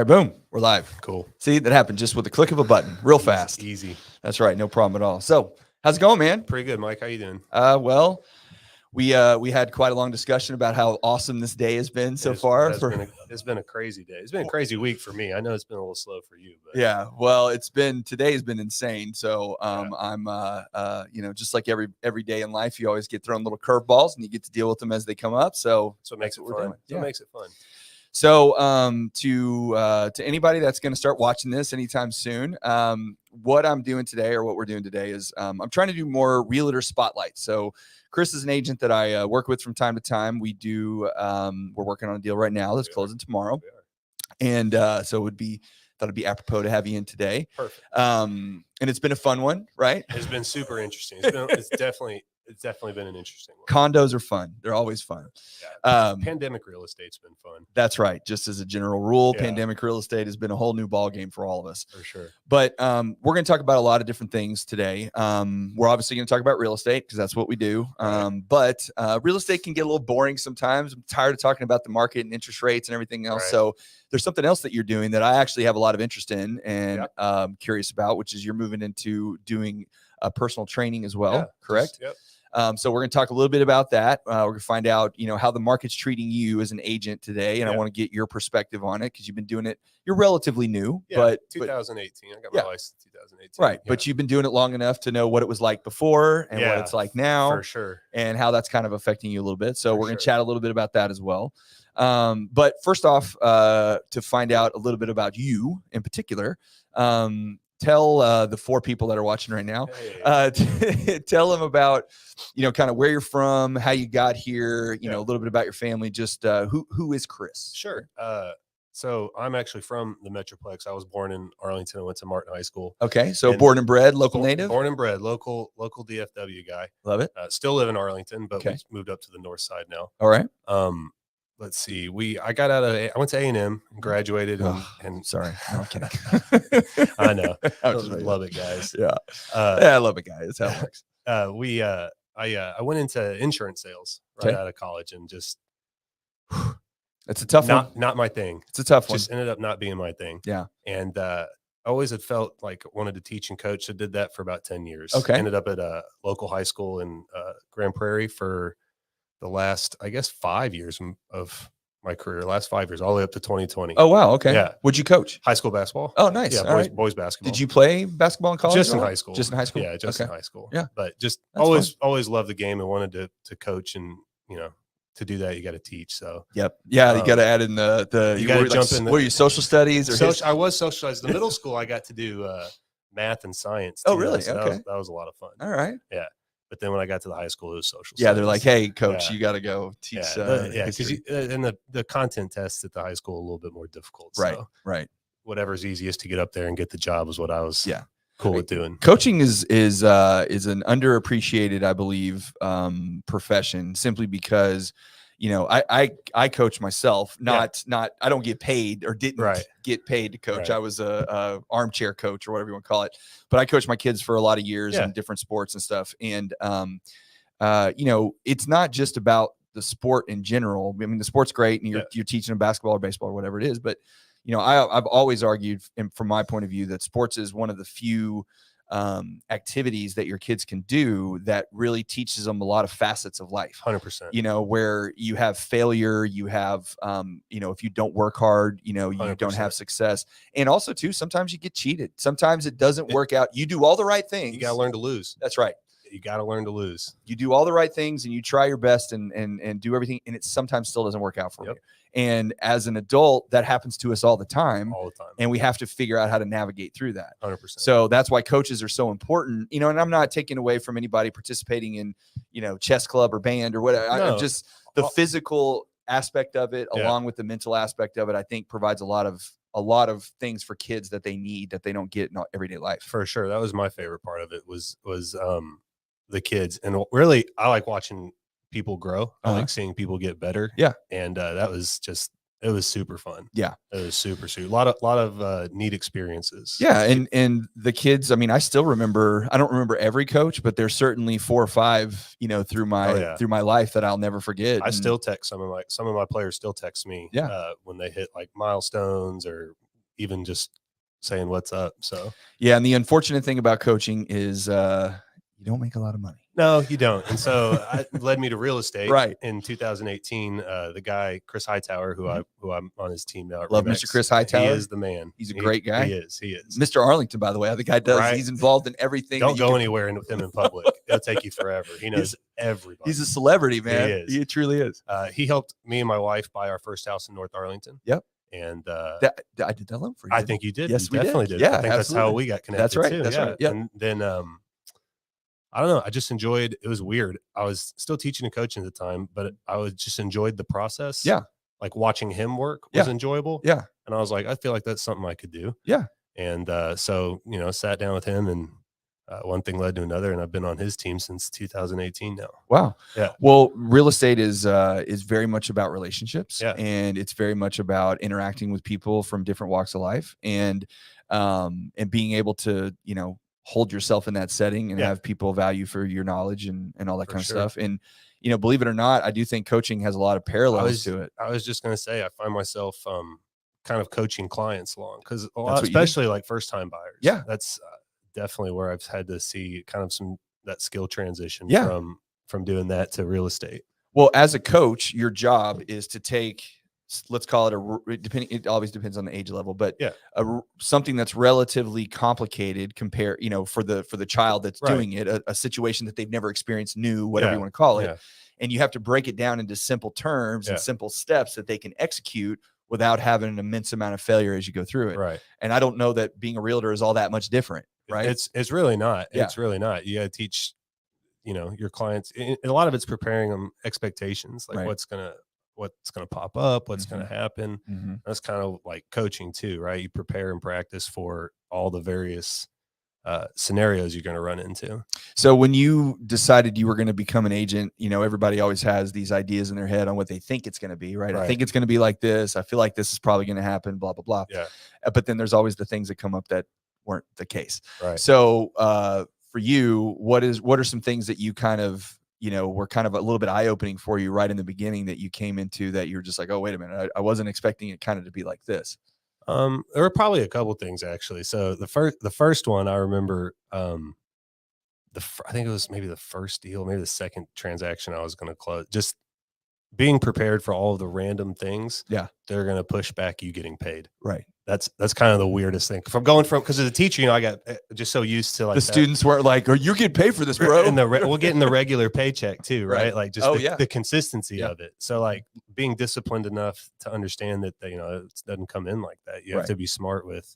All right, boom, we're live. Cool. See, that happened just with the click of a button, real fast. Easy. That's right, no problem at all. So, how's it going, man? Pretty good, Mike. How you doing? Well, we had quite a long discussion about how awesome this day has been so far. It's been a crazy day. It's been a crazy week for me. I know it's been a little slow for you, but yeah. Well, today has been insane. So I'm just like every day in life, you always get thrown little curveballs and you get to deal with them as they come up. So that's what makes it fun. Yeah. What makes it fun. So to anybody that's going to start watching this anytime soon, what I'm doing today, or what we're doing today, is I'm trying to do more realtor spotlights. So Chris is an agent that I work with from time to time. We're working on a deal right now that's closing tomorrow, and so thought it'd be apropos to have you in today. Perfect. And it's been a fun one, right? It's been super interesting. It's definitely been an interesting one. Condos are fun. They're always fun. Yeah, pandemic real estate's been fun. That's right. Just as a general rule, pandemic real estate has been a whole new ball game for all of us. For sure. But we're going to talk about a lot of different things today. We're obviously going to talk about real estate because that's what we do. But real estate can get a little boring sometimes. I'm tired of talking about the market and interest rates and everything else. Right. So there's something else that you're doing that I actually have a lot of interest in and curious about, which is you're moving into doing personal training as well. Correct? Yep. So we're going to talk a little bit about that. We're going to find out, how the market's treating you as an agent today. And I want to get your perspective on it because you've been doing it. You're relatively new, but 2018. I got my license in 2018. Right. Yeah. But you've been doing it long enough to know what it was like before and what it's like now. For sure. And how that's kind of affecting you a little bit. So we're going to chat a little bit about that as well. But first off, to find out a little bit about you in particular, tell the 4 people that are watching right now, tell them about, kind of where you're from, how you got here, a little bit about your family, just who is Chris? Sure. So I'm actually from the Metroplex. I was born in Arlington and went to Martin High School. Okay. So born and bred, local native? Born and bred, local DFW guy. Love it. Still live in Arlington, but we moved up to the north side now. All right. Let's see. I went to A&M and graduated and sorry. No, I'm kidding. I know. Love it, guys. Yeah. I love it, guys. That's how it works. I went into insurance sales right out of college and just it's a tough one. Not my thing. It's a tough one. Just ended up not being my thing. Yeah. And I always had felt like I wanted to teach and coach. So did that for about 10 years. Okay. Ended up at a local high school in Grand Prairie for the last, I guess, 5 years of my career, last 5 years, all the way up to 2020. Oh, wow. Okay. Yeah. Would you coach? High school basketball. Oh, nice. Yeah, boys basketball. Did you play basketball in college? Just in high school. Just in high school? Yeah, just in high school. Yeah. But just That's always loved the game and wanted to coach, and, to do that, you got to teach. So yep. Yeah, you got to add in the you got to jump in. Were you social studies or I was social studies. The middle school I got to do math and science. Oh, really? So okay. That was a lot of fun. All right. Yeah. But then when I got to the high school, it was social studies. They're like, hey, coach, you got to go teach. Because and the content tests at the high school are a little bit more difficult. Right. So right. Whatever's easiest to get up there and get the job was what I was cool with doing. Coaching is an underappreciated, I believe, profession, simply because I coach myself, not I don't get paid or didn't get paid to coach. I was a armchair coach or whatever you want to call it, but I coached my kids for a lot of years in different sports and stuff. And it's not just about the sport in general. I mean, the sport's great, and you're teaching them basketball or baseball or whatever it is, but I've always argued, from my point of view, that sports is one of the few activities that your kids can do that really teaches them a lot of facets of life. 100%. Where you have failure, you have, if you don't work hard, you 100%. don't have success. And also too, sometimes you get cheated. Sometimes it doesn't work out. You do all the right things. You got to learn to lose. That's right. You got to learn to lose. You do all the right things and you try your best and do everything. And it sometimes still doesn't work out for you. And as an adult, that happens to us all the time. And we have to figure out how to navigate through that. 100%. So that's why coaches are so important, and I'm not taking away from anybody participating in, chess club or band or whatever. I'm just the physical aspect of it, along with the mental aspect of it, I think provides a lot of things for kids that they need that they don't get in everyday life. For sure. That was my favorite part of it was the kids. And really, I like watching people grow. I like seeing people get better. Yeah. And that was it was super fun. Yeah. It was super. A lot of neat experiences. Yeah. And the kids, I mean, I still remember, I don't remember every coach, but there's certainly 4 or 5, through my life that I'll never forget. I still text some of my players still text me when they hit like milestones or even just saying what's up. So yeah. And the unfortunate thing about coaching is you don't make a lot of money. no, you don't. And so it led me to real estate. Right. In 2018, the guy, Chris Hightower, who I'm on his team now at Love Remax, Mr. Chris Hightower. He is the man. He's a great guy. He is. Mr. Arlington, by the way, the guy does. Right. He's involved in everything. Don't go anywhere with him in public. It'll take you forever. He knows everybody. He's a celebrity, man. He is. He truly is. He helped me and my wife buy our first house in North Arlington. Yep. And I did that loan for you. I think you did. Yes, you definitely did. Yeah, I think that's how we got connected. That's right. Too. That's right. Yep. And then I don't know. I just enjoyed. It was weird. I was still teaching and coaching at the time, but just enjoyed the process. Yeah. Like watching him work was enjoyable. Yeah. And I was like, I feel like that's something I could do. Yeah. And so sat down with him, and one thing led to another, and I've been on his team since 2018 now. Wow. Yeah. Well, real estate is very much about relationships, Yeah. and it's very much about interacting with people from different walks of life, and being able to hold yourself in that setting and have people value for your knowledge and all that kind of stuff. And believe it or not, I do think coaching has a lot of parallels to it. I was just going to say, I find myself kind of coaching clients along, because especially like first time buyers. Yeah. That's definitely where I've had to see kind of that skill transition from doing that to real estate. Well, as a coach, your job is to take, let's call it it always depends on the age level, but something that's relatively complicated for the child that's doing it, a situation that they've never experienced, new, whatever you want to call it. Yeah. And you have to break it down into simple terms and simple steps that they can execute without having an immense amount of failure as you go through it. Right. And I don't know that being a realtor is all that much different, right? It's really not. Yeah. It's really not. You got to teach, your clients, and a lot of it's preparing them expectations, like what's going to pop up, what's going to happen. Mm-hmm. That's kind of like coaching too, right? You prepare and practice for all the various scenarios you're going to run into. So when you decided you were going to become an agent, everybody always has these ideas in their head on what they think it's going to be, right? I think it's going to be like this. I feel like this is probably going to happen, blah, blah, blah. Yeah. But then there's always the things that come up that weren't the case. Right. So for you, what are some things that you kind of, were kind of a little bit eye-opening for you right in the beginning that you came into that you're just like, oh, wait a minute, I wasn't expecting it kind of to be like this? There were probably a couple things actually. So the first one I remember, I think it was maybe the first deal, maybe the second transaction I was going to close, just being prepared for all of the random things. Yeah. They're going to push back you getting paid. Right. That's kind of the weirdest thing. Because as a teacher, I got just so used to like the students weren't like, "Oh, you get paid for this, bro." And we're getting the regular paycheck too, right? Like just the consistency of it. So like being disciplined enough to understand that it doesn't come in like that. You have to be smart with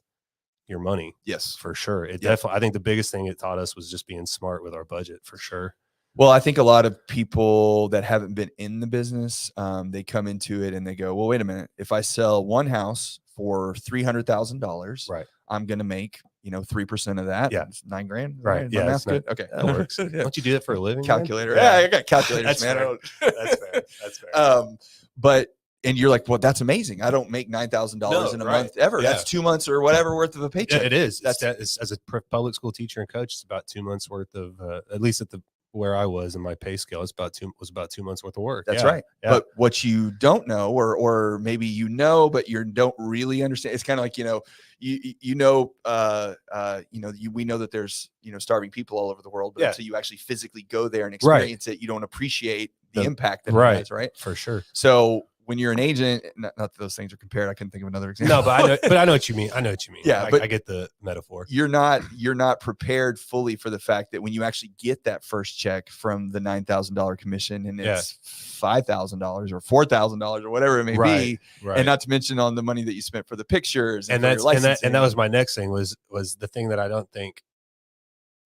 your money. Yes, for sure. It definitely. I think the biggest thing it taught us was just being smart with our budget, for sure. Well, I think a lot of people that haven't been in the business, they come into it and they go, well, wait a minute. If I sell one house for $300,000, right, I'm going to make, 3% of that. Yeah. It's $9,000. Right. Yeah. That's good. Okay. That works. Don't you do that for a living? Calculator. Man? Yeah. I got calculators, That's man. Fair. That's fair. That's fair. And you're like, well, that's amazing. I don't make $9,000 in a month ever. Yeah. That's 2 months or whatever worth of a paycheck. Yeah, it is. It's as a public school teacher and coach, it's about 2 months worth of, at least at where I was in my pay scale, was about 2 months worth of work. That's right. Yeah. But what you don't know, or maybe but you don't really understand. It's kind of like, we know that there's, starving people all over the world, but until you actually physically go there and experience it, you don't appreciate the impact that it has, right? For sure. So when you're an agent, not that those things are compared. I couldn't think of another example. No, but I know what you mean. Yeah, I get the metaphor. You're not prepared fully for the fact that when you actually get that first check from the $9,000 commission and it's $5,000 or $4,000 or whatever it may be, and not to mention on the money that you spent for the pictures and that was my next thing was the thing that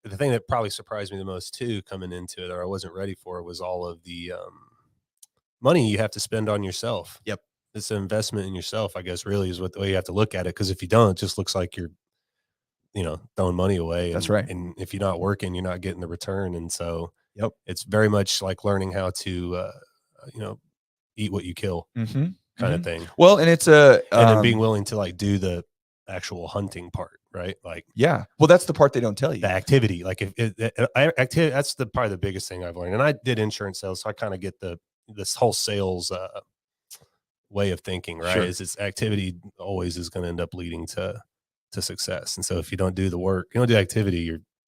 the thing that probably surprised me the most too coming into it, or I wasn't ready for, was all of the money you have to spend on yourself. Yep. It's an investment in yourself, I guess, really is the way you have to look at it. Because if you don't, it just looks like you're, throwing money away. That's right. And if you're not working, you're not getting the return. And so it's very much like learning how to, eat what you kill kind of thing. Well, and it's and then being willing to like do the actual hunting part, right? Like, yeah. Well, that's the part they don't tell you. The activity, like activity, that's probably the biggest thing I've learned. And I did insurance sales, so I kind of get this whole sales way of thinking, right? Sure. Is it's activity always is going to end up leading to success. And so if you don't do the work, you don't do activity,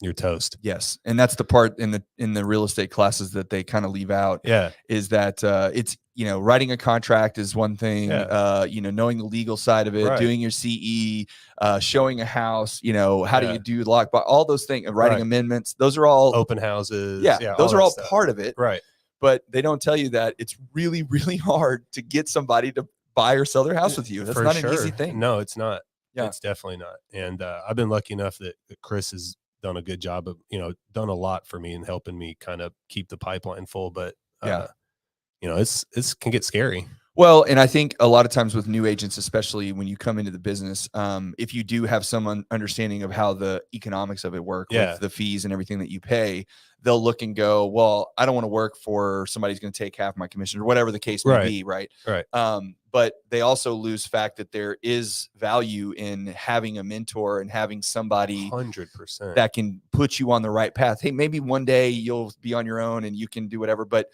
you're toast. Yes. And that's the part in the real estate classes that they kind of leave out. Yeah. Is that it's, writing a contract is one thing, Yeah. knowing the legal side of it, Right. doing your CE, showing a house, how do Yeah. you do lock, all those things, writing Right. amendments, those are all open houses. Yeah, those are all stuff. part of it. Right. But they don't tell you that it's really, really hard to get somebody to buy or sell their house with you. That's For not sure. an easy thing. No, it's not. Yeah. It's definitely not. And I've been lucky enough that Chris has done a good job of, done a lot for me and helping me kind of keep the pipeline full. But, it's can get scary. Well, and I think a lot of times with new agents, especially when you come into the business, if you do have some understanding of how the economics of it work, with the fees and everything that you pay, they'll look and go, well, I don't want to work for somebody who's going to take half my commission or whatever the case may be. Right. But they also lose fact that there is value in having a mentor and having somebody 100% that can put you on the right path. Hey, maybe one day you'll be on your own and you can do whatever, but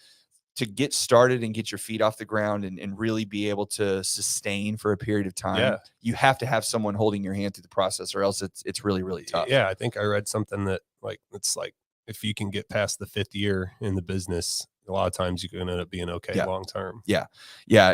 to get started and get your feet off the ground and really be able to sustain for a period of time, you have to have someone holding your hand through the process, or else it's really, really tough. Yeah. I think I read something that it's like, if you can get past the 5th year in the business, a lot of times you can end up being okay long term. Yeah.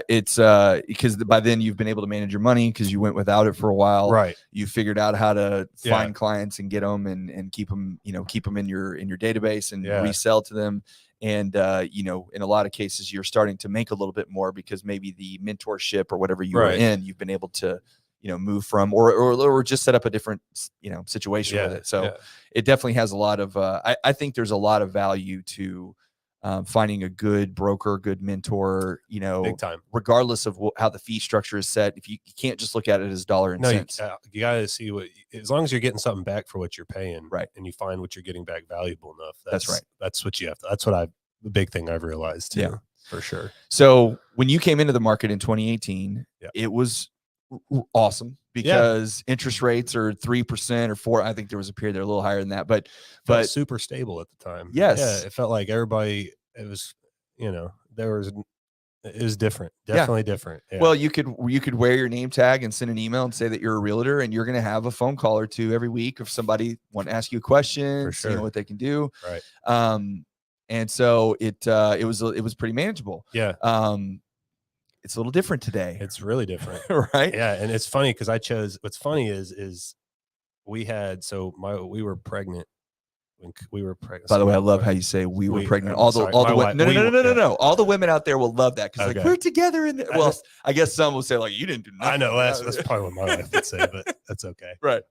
It's because by then you've been able to manage your money because you went without it for a while. Right. You figured out how to find clients and get them and keep them, keep them in your database and resell to them. And, in a lot of cases, you're starting to make a little bit more because maybe the mentorship or whatever you were in, you've been able to, move from or just set up a different, situation with it. So it definitely has a lot of, I think there's a lot of value to finding a good broker, good mentor, big time, regardless of how the fee structure is set. If you can't just look at it as dollar and cents. You got to see as long as you're getting something back for what you're paying, right? And you find what you're getting back valuable enough. That's right. That's what you have to. That's what the big thing I've realized too, for sure. So when you came into the market in 2018, it was awesome because interest rates are 3% or 4%. I think there was a period they're a little higher than that, but super stable at the time. Yes. Yeah, it felt like everybody, it was, it was different. Definitely different. Yeah. Well, you could wear your name tag and send an email and say that you're a realtor, and you're going to have a phone call or two every week if somebody want to ask you a question, for sure. What they can do. Right. And so it was pretty manageable. Yeah. It's a little different today. It's really different. Right. Yeah. And it's funny because what's funny is we were pregnant. We were pregnant. By the way, I love how you say we were pregnant. All the women, no. All the women out there will love that because we're together. Well, I guess some will say like you didn't do nothing. I know that's probably what my wife would say, but that's okay. Right.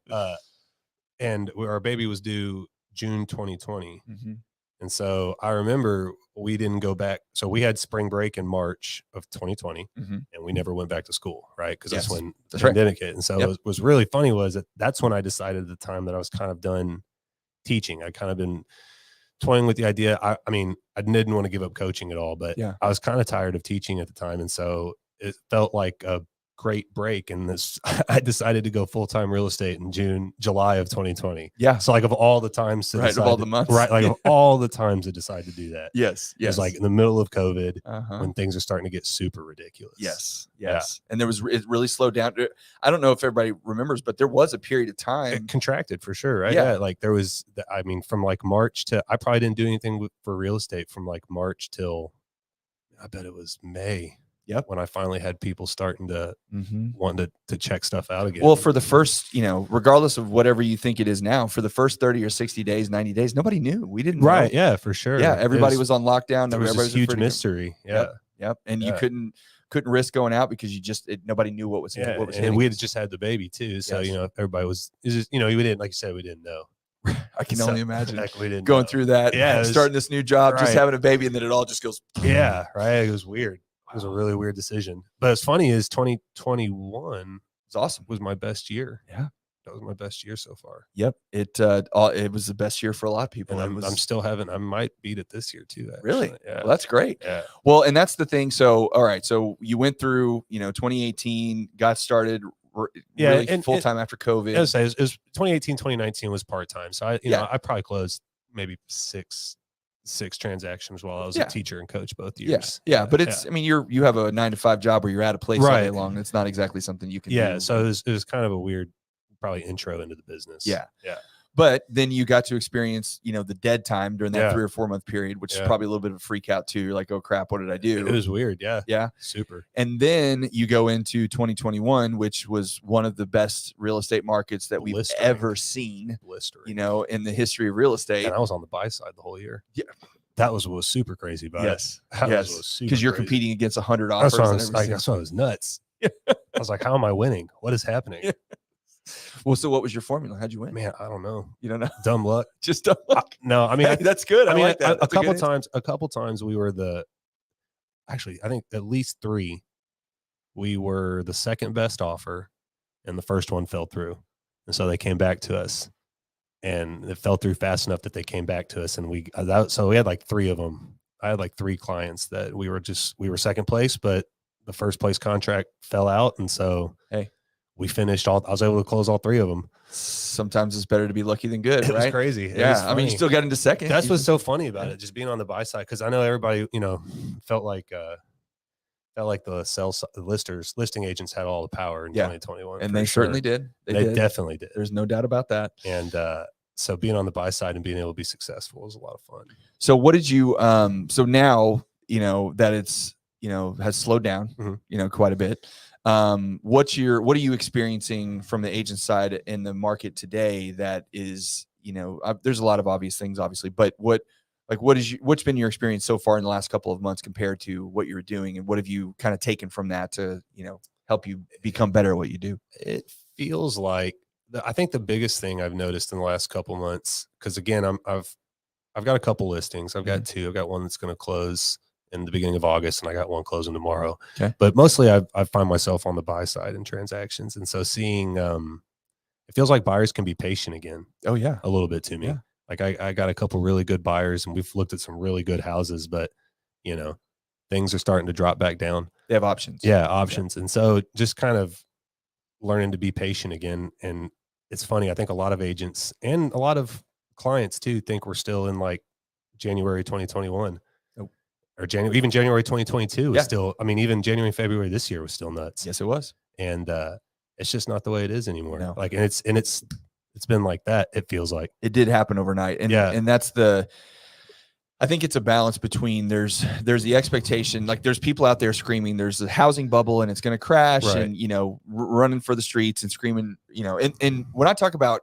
And our baby was due June 2020. Mm-hmm. And so I remember we didn't go back. So we had spring break in March of 2020 and we never went back to school. Right. Cause that's when the pandemic hit. And so what was really funny was that's when I decided at the time that I was kind of done teaching. I kind of been toying with the idea. I mean, I didn't want to give up coaching at all, but I was kind of tired of teaching at the time. And so it felt like a great break. And I decided to go full-time real estate in July of 2020. Yeah. So like of all the times of all the months. Right. Like of all the times to decide to do that. Yes. It was like in the middle of COVID when things are starting to get super ridiculous. Yes. Yeah. And it really slowed down. I don't know if everybody remembers, but there was a period of time. It contracted for sure. Right. Yeah. Like there was, from like March to, I probably didn't do anything for real estate from like March till I bet it was May. Yep. When I finally had people starting to want to check stuff out again. Well, for the first, regardless of whatever you think it is now, for the first 30 or 60 days, 90 days, nobody knew. We didn't know. Right. Yeah, for sure. Yeah. Everybody was on lockdown. There was this huge mystery. Yeah. Yep. And you couldn't risk going out because nobody knew what was hitting. And we had just had the baby too. So, everybody was just, we didn't, like you said, we didn't know. I can only imagine we didn't going through that. Yeah. Starting this new job, just having a baby, and then it all just goes. Yeah. Right. It was weird. It was a really weird decision. But it's funny is 2021 was awesome. Was my best year. Yeah. That was my best year so far. Yep. It was the best year for a lot of people. And I'm still I might beat it this year too. Actually. Really? Yeah. Well, that's great. Yeah. Well, and that's the thing. So, all right. So you went through, 2018, got started really full-time after COVID. I was say, it was 2018, 2019 was part-time. So I probably closed maybe 6 6 transactions while I was Yeah. a teacher and coach both Yeah. years. Yeah. But it's, I mean, you have a 9 to 5 job where you're at a place all day Right. long. It's not exactly something you can do. Yeah. So it was kind of a weird, probably intro into the business. Yeah. Yeah. But then you got to experience, you know, the dead time during that Yeah. 3 or 4 month period, which is Yeah. probably a little bit of a freak out too. You're like, oh crap, what did I do? It was weird. Yeah. Yeah. Super. And then you go into 2021, which was one of the best real estate markets that we've ever seen, you know, in the history of real estate. And I was on the buy side the whole year. Yeah. That was what was super crazy about yes. it. That yes. was super Because you're crazy. competing against 100 offers. That's why I was nuts. I was like, how am I winning? What is happening? Well, so what was your formula? How'd you win? Man, I don't know. You don't know? Dumb luck. Just dumb luck. No, I mean, hey, that's good. I mean, like that. A couple times we were actually, I think at least 3, we were the second best offer and the first one fell through. And so they came back to us and it fell through fast enough that they came back to us. And so we had like 3 of them. I had like 3 clients that we were second place, but the first place contract fell out. And so, hey, we finished I was able to close all 3 of them. Sometimes it's better to be lucky than good, It right? was crazy. Yeah. I mean, you still got into second. That's what's so funny about it. Just being on the buy side. Cause I know everybody, you know, felt like the listing agents had all the power in 2021. And they certainly did. They definitely did. There's no doubt about that. And, so being on the buy side and being able to be successful was a lot of fun. So what did you, so now, you know, that it's, you know, has slowed down, you know, quite a bit. What are you experiencing from the agent side in the market today that is, you know, there's a lot of obvious things, obviously, but what's been your experience so far in the last couple of months compared to what you were doing, and what have you kind of taken from that to, you know, help you become better at what you do? It feels like, I think the biggest thing I've noticed in the last couple months, because again, I've got a couple listings. I've got 2. I've got one that's going to close in the beginning of August, and I got one closing tomorrow. Okay. But mostly I find myself on the buy side in transactions. And so seeing, it feels like buyers can be patient again. Oh yeah. A little bit to me. Yeah. Like I got a couple really good buyers and we've looked at some really good houses, but you know, things are starting to drop back down. They have options. Yeah. Options. Yeah. And so just kind of learning to be patient again. And it's funny. I think a lot of agents and a lot of clients too think we're still in like January 2021. Or even January 2022 was still, I mean, even January, February this year was still nuts. Yes, it was. And it's just not the way it is anymore. No. Like, and it's been like that. It feels like it did happen overnight. And and that's I think it's a balance between there's the expectation, like there's people out there screaming, there's a housing bubble and it's going to crash, right, and, you know, running for the streets and screaming, you know, and when I talk about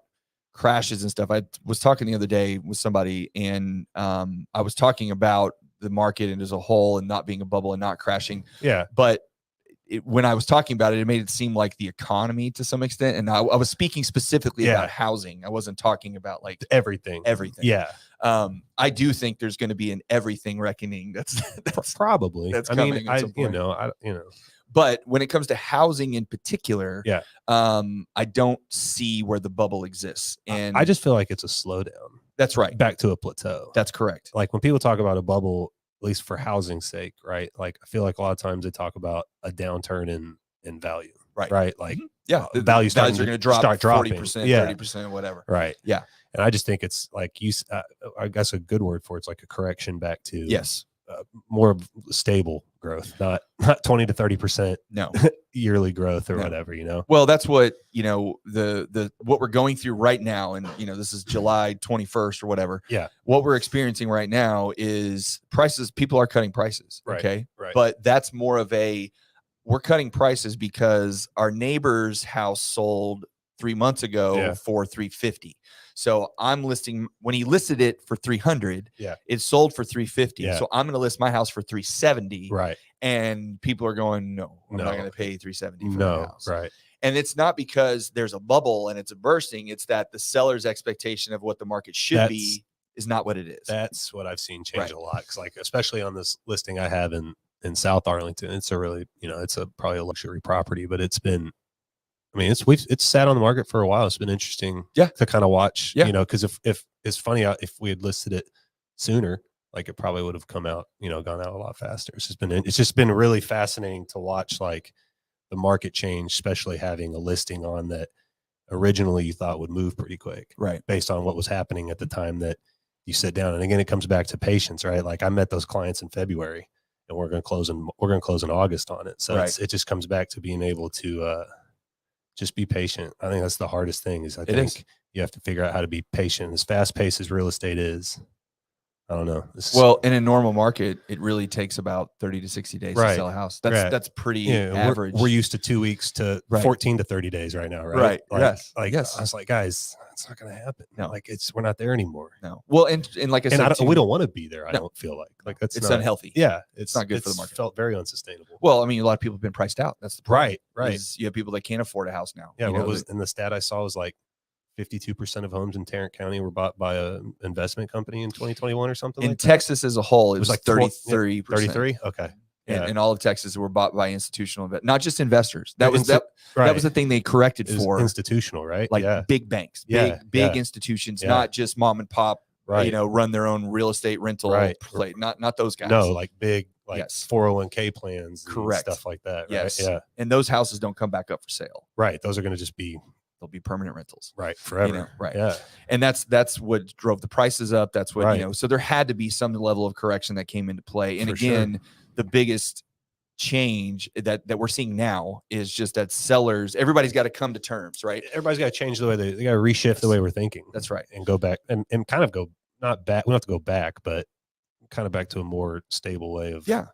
crashes and stuff, I was talking the other day with somebody and I was talking about the market and as a whole and not being a bubble and not crashing. Yeah. But when I was talking about it, it made it seem like the economy to some extent. And I was speaking specifically about housing. I wasn't talking about like everything. Yeah. I do think there's going to be an everything reckoning. That's probably, that's coming. But when it comes to housing in particular, I don't see where the bubble exists. And I just feel like it's a slowdown. That's right. Back to a plateau. That's correct. Like when people talk about a bubble, at least for housing's sake, right? Like I feel like a lot of times they talk about a downturn in value. Right. Like the values are going to drop 40%, 30%, whatever. Right. Yeah. And I just think it's like I guess a good word for it's like a correction back to more stable growth, not 20 to 30% yearly growth or whatever, you know. Well, that's what, you know, the what we're going through right now, and you know, this is July 21st or whatever. Yeah. What we're experiencing right now is prices. People are cutting prices. Right. Okay. Right. But that's more of we're cutting prices because our neighbor's house sold 3 months ago for $350. So I'm listing, when he listed it for $300, it sold for $350. So I'm going to list my house for $370. Right. And people are going, no, I'm not going to pay $370 for my house. Right. And it's not because there's a bubble and it's a bursting. It's that the seller's expectation of what the market should be is not what it is. That's what I've seen change a lot. Cause like, especially on this listing I have in South Arlington, it's a really, you know, it's probably a luxury property, but it's been, I mean, it's sat on the market for a while. It's been interesting to kind of watch, you know, because if it's funny, if we had listed it sooner, like it probably would have come out, you know, gone out a lot faster. It's just been really fascinating to watch like the market change, especially having a listing on that originally you thought would move pretty quick, right? Based on what was happening at the time that you sit down, and again, it comes back to patience, right? Like I met those clients in February, and we're going to close in August on it. So it just comes back to being able to just be patient. I think that's the hardest thing is I think you have to figure out how to be patient. As fast paced as real estate is, I don't know. Well, in a normal market, it really takes about 30 to 60 days to sell a house. That's pretty average. We're used to 2 weeks to 14 to 30 days right now, right? Yes. I was like, guys, it's not going to happen. No. Like we're not there anymore. No. Well, and like I said, we don't want to be there. I don't feel like that's it's unhealthy. Yeah. It's not good for the market. Felt very unsustainable. Well, I mean, a lot of people have been priced out. That's the problem. Right. You have people that can't afford a house now. Yeah. And the stat I saw was like 52% of homes in Tarrant County were bought by an investment company in 2021 or something. In Texas as a whole, it was like 33%. 33. Okay. Yeah. And all of Texas were bought by institutional not just investors. That was the thing they corrected for. Institutional, right? Like big banks, big institutions, not just mom and pop, run their own real estate rental play. Not those guys. No, like big 401k plans, correct, stuff like that. Right? Yes. Yeah. And those houses don't come back up for sale. Right. Those are going to just be they'll be permanent rentals. Right. Forever. Right. Yeah. And that's what drove the prices up. That's what, so there had to be some level of correction that came into play. And again, the biggest change that we're seeing now is just that sellers, everybody's got to come to terms, right? Everybody's got to change the way they got to reshift the way we're thinking. That's right. And go back and kind of go, not back. We don't have to go back, but kind of back to a more stable way of. Yeah.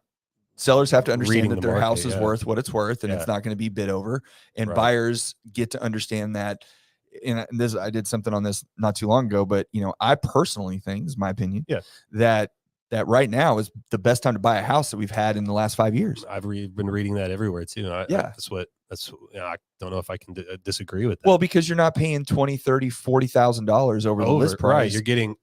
Sellers have to understand that their market, house is worth what it's worth, and it's not going to be bid over. And buyers get to understand that. And this, I did something on this not too long ago, but I personally think, this is my opinion, that right now is the best time to buy a house that we've had in the last 5 years. I've been reading that everywhere too. I don't know if I can disagree with that. Well, because you're not paying $20,000, $30,000, $40,000 over the list price. Right. You're going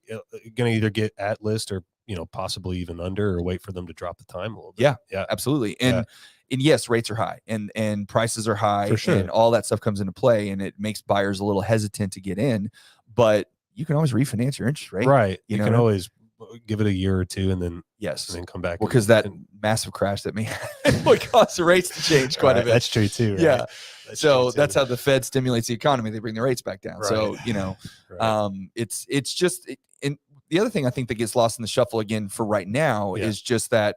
to either get at list or possibly even under, or wait for them to drop the time a little bit. Yeah, absolutely. And yes, rates are high and prices are high, for sure, and all that stuff comes into play, and it makes buyers a little hesitant to get in. But you can always refinance your interest rate. Right. You can always give it a year or two and then come back. Well, because that massive crash that may would cause the rates to change quite a bit. That's true too. Right? Yeah. That's how the Fed stimulates the economy. They bring the rates back down. Right. So, it's just, and the other thing I think that gets lost in the shuffle again for right now is just that,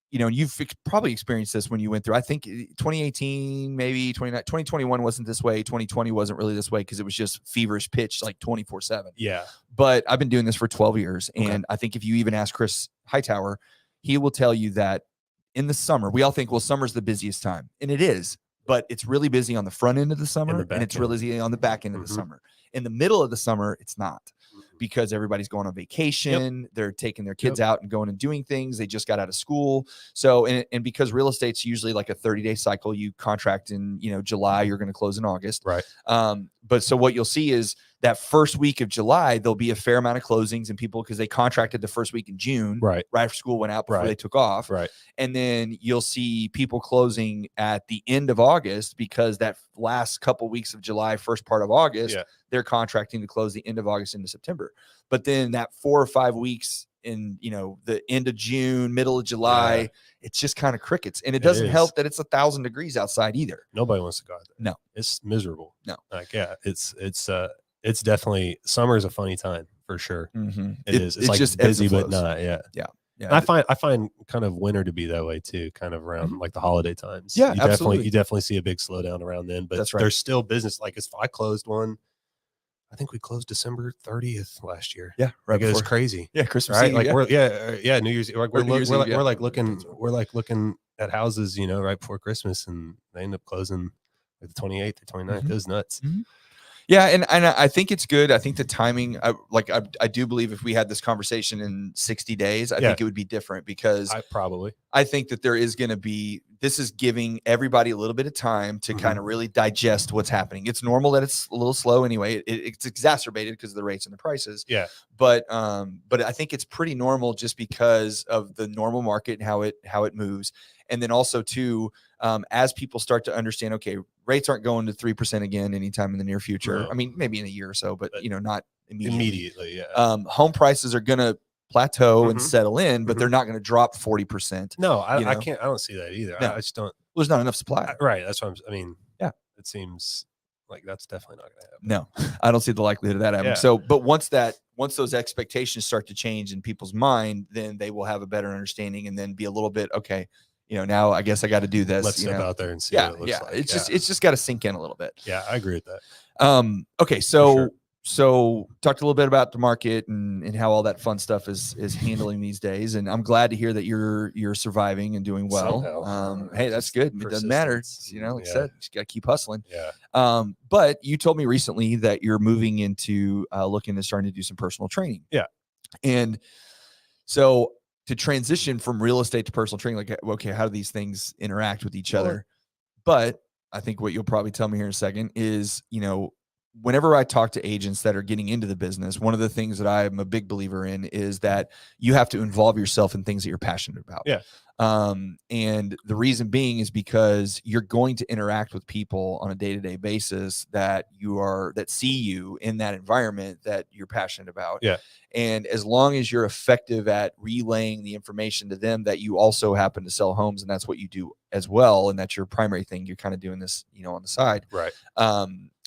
you've probably experienced this when you went through, I think 2018, maybe 2021 wasn't this way. 2020 wasn't really this way because it was just feverish pitch like 24/7. Yeah. But I've been doing this for 12 years. And I think if you even ask Chris Hightower, he will tell you that in the summer, we all think, well, summer's the busiest time. And it is, but it's really busy on the front end of the summer and it's really busy on the back end of the summer. In the middle of the summer, it's not. Because everybody's going on vacation, they're taking their kids out and going and doing things. They just got out of school. So, and because real estate's usually like a 30-day cycle, you contract in, July, you're going to close in August. Right. But so what you'll see is that first week of July, there'll be a fair amount of closings and people, because they contracted the first week in June, right after school went out before they took off. Right. And then you'll see people closing at the end of August, because that last couple weeks of July, first part of August, they're contracting to close the end of August into September. But then that 4 or 5 weeks in, the end of June, middle of July, it's just kind of crickets. And it doesn't help that it's 1,000 degrees outside either. Nobody wants to go out there. No, it's miserable. No, like, it's definitely, summer is a funny time for sure. Mm-hmm. It is. It's like just busy, but not. Yeah. I find kind of winter to be that way too, kind of around like the holiday times. Yeah, you definitely see a big slowdown around then, but that's right. There's still business. Like if I closed one, I think we closed December 30th last year. Yeah, right. It's crazy. Yeah, Christmas right? Eve, like New Year's. Like we're like looking at houses, right before Christmas, and they end up closing like the 28th or 29th. It was nuts. Mm-hmm. Yeah, and I think it's good. I think the timing, I do believe if we had this conversation in 60 days, I think it would be different, because I think that there is going to be, this is giving everybody a little bit of time to kind of really digest what's happening. It's normal that it's a little slow anyway. It's exacerbated because of the rates and the prices. Yeah. But I think it's pretty normal just because of the normal market and how it moves. And then also too, as people start to understand, okay, rates aren't going to 3% again anytime in the near future. No. I mean, maybe in a year or so, but not immediately. Yeah. Home prices are going to plateau and settle in, but they're not going to drop 40%. No, I can't. I don't see that either. No. I just don't. There's not enough supply. Right. That's what it seems like that's definitely not going to happen. No, I don't see the likelihood of that happening. Yeah. So, but once those expectations start to change in people's mind, then they will have a better understanding and then be a little bit, okay, now I guess I got to do this. Let's step out there and see what it looks like. It's just got to sink in a little bit. Yeah, I agree with that. Okay. So talked a little bit about the market and how all that fun stuff is handling these days. And I'm glad to hear that you're surviving and doing well. Somehow. Hey, that's good. It doesn't matter. Like I said, you just got to keep hustling. Yeah. But you told me recently that you're moving into looking to starting to do some personal training. Yeah. And so to transition from real estate to personal training, like, okay, how do these things interact with each other? But I think what you'll probably tell me here in a second is, whenever I talk to agents that are getting into the business, one of the things that I'm a big believer in is that you have to involve yourself in things that you're passionate about. Yeah. And the reason being is because you're going to interact with people on a day-to-day basis that see you in that environment that you're passionate about. Yeah. And as long as you're effective at relaying the information to them that you also happen to sell homes and that's what you do as well, and that's your primary thing, you're kind of doing this, on the side. Right.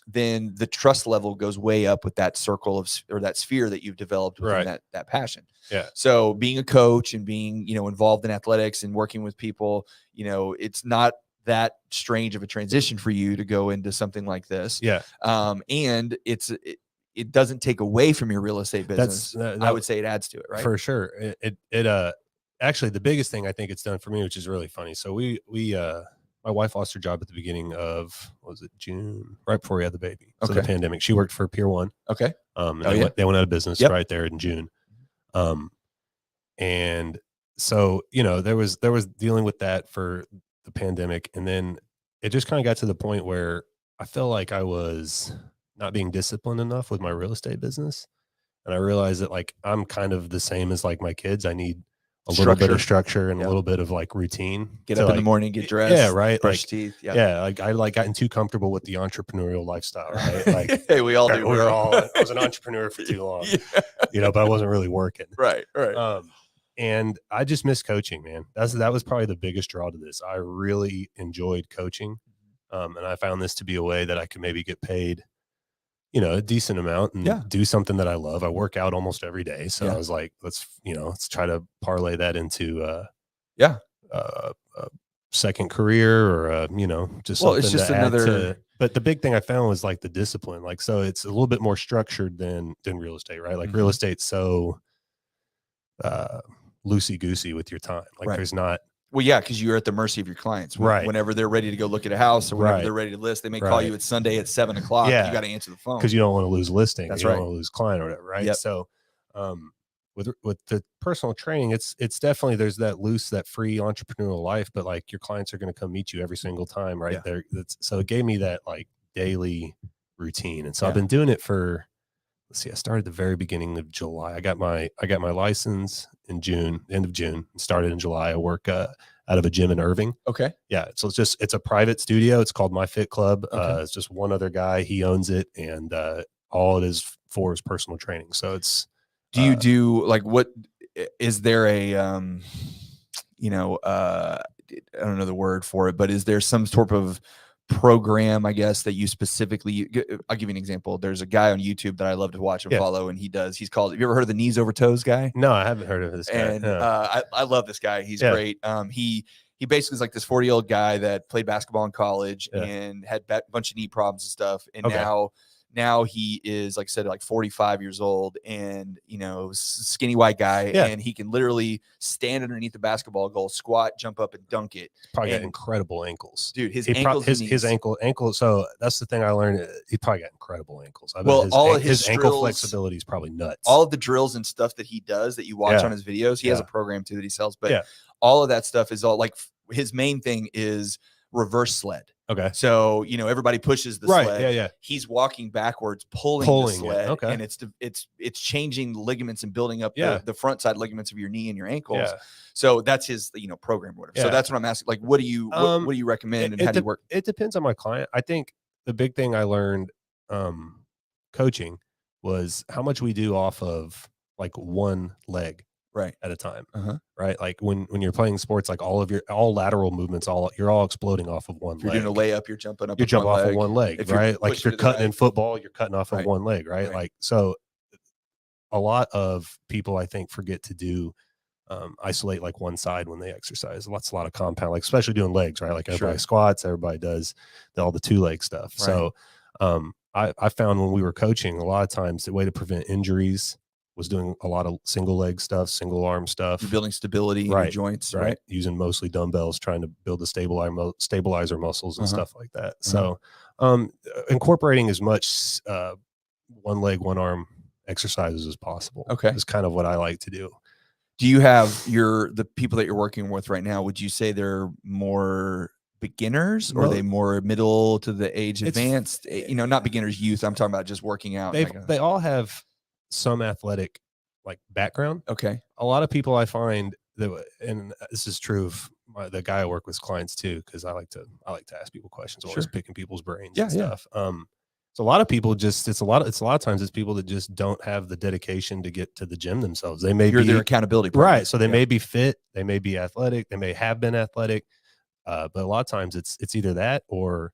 Then the trust level goes way up with that circle or that sphere that you've developed within that passion. Yeah. So being a coach and being, involved in athletics and working with people, it's not that strange of a transition for you to go into something like this. Yeah. And it doesn't take away from your real estate business. I would say it adds to it, right? For sure. It actually the biggest thing I think it's done for me, which is really funny. So we my wife lost her job at the beginning of, June, right before we had the baby. So the pandemic. She worked for Pier 1. Okay. And they went out of business right there in June. And so, there was dealing with that for the pandemic. And then it just kind of got to the point where I felt like I was not being disciplined enough with my real estate business. And I realized that like, I'm kind of the same as like my kids. I need a little bit of structure and a little bit of like routine. Get up in the morning, get dressed. Yeah, right. Brush teeth. Yeah. Yeah. Like I gotten too comfortable with the entrepreneurial lifestyle, right? Like hey, we all do. I was an entrepreneur for too long, but I wasn't really working. Right. And I just miss coaching, man. That was probably the biggest draw to this. I really enjoyed coaching. And I found this to be a way that I could maybe get paid, a decent amount and do something that I love. I work out almost every day. So I was like, let's try to parlay that into a second career or just something it's just to add another to. But the big thing I found was like the discipline. Like, so it's a little bit more structured than real estate, right? Like real estate's so loosey goosey with your time. Like there's not. Well, yeah, because you're at the mercy of your clients. Whenever they're ready to go look at a house or whenever they're ready to list, they may call you at Sunday at 7:00. Yeah. You got to answer the phone because you don't want to lose listing. That's you don't want to lose client or whatever, right? Yep. So, with the personal training, it's definitely there's that free entrepreneurial life, but like your clients are going to come meet you every single time, right? So it gave me that like daily routine, and so I've been doing it for. Let's see, I started the very beginning of July. I got my license in June, end of June, and started in July. I work out of a gym in Irving. Okay. Yeah. So it's a private studio. It's called My Fit Club. It's just one other guy. He owns it. And all it is for is personal training. So it's. Do you do like, what is there a, I don't know the word for it, but is there some sort of program, I guess, that you specifically, I'll give you an example. There's a guy on YouTube that I love to watch and follow, and he's called, have you ever heard of the Knees Over Toes guy? No, I haven't heard of this guy. And I love this guy. He's great. He basically is like this 40-year-old guy that played basketball in college and had a bunch of knee problems and stuff. And now he is, like I said, like 45 years old and, skinny white guy. And he can literally stand underneath the basketball goal, squat, jump up and dunk it. Probably got incredible ankles. Dude, his ankle. So that's the thing I learned. He probably got incredible ankles. His ankle flexibility is probably nuts. All of the drills and stuff that he does that you watch on his videos, he has a program too that he sells. But all of that stuff is all like his main thing is reverse sled. Okay. So, everybody pushes the sled. Yeah. He's walking backwards, pulling the sled. Okay. And it's changing the ligaments and building up the front side ligaments of your knee and your ankles. Yeah. So that's his, program or whatever. Yeah. So that's what I'm asking. Like, what do you recommend and how do you work? It depends on my client. I think the big thing I learned coaching was how much we do off of like one leg. right at a time. Uh-huh. Right. Like when you're playing sports, like all lateral movements, you're all exploding off of one If you're leg. doing a layup, you're jumping up. You jump one off leg. of one leg, If right? Like if you're cutting in football, you're cutting off of one leg, right? Like, so a lot of people, I think, forget to do isolate like one side when they exercise. That's a lot of compound, like especially doing legs, right? Like everybody squats, everybody does all the 2-leg stuff. Right. So I found when we were coaching, a lot of times the way to prevent injuries was doing a lot of single leg stuff, single arm stuff. You're building stability in your joints, right? Using mostly dumbbells, trying to build the stabilizer muscles and stuff like that. So incorporating as much one leg, one arm exercises as possible. Is kind of what I like to do. Do you have the people that you're working with right now, would you say they're more beginners or are they more middle to the age advanced? Not beginners, youth. I'm talking about just working out. They all have some athletic like background. Okay. A lot of people I find that, and this is true of the guy I work with clients too, because I like to ask people questions, always picking people's brains and stuff. So a lot of people it's a lot of times it's people that just don't have the dedication to get to the gym themselves. They may be their accountability partner. Right. So they may be fit, they may be athletic, they may have been athletic. But a lot of times it's either that or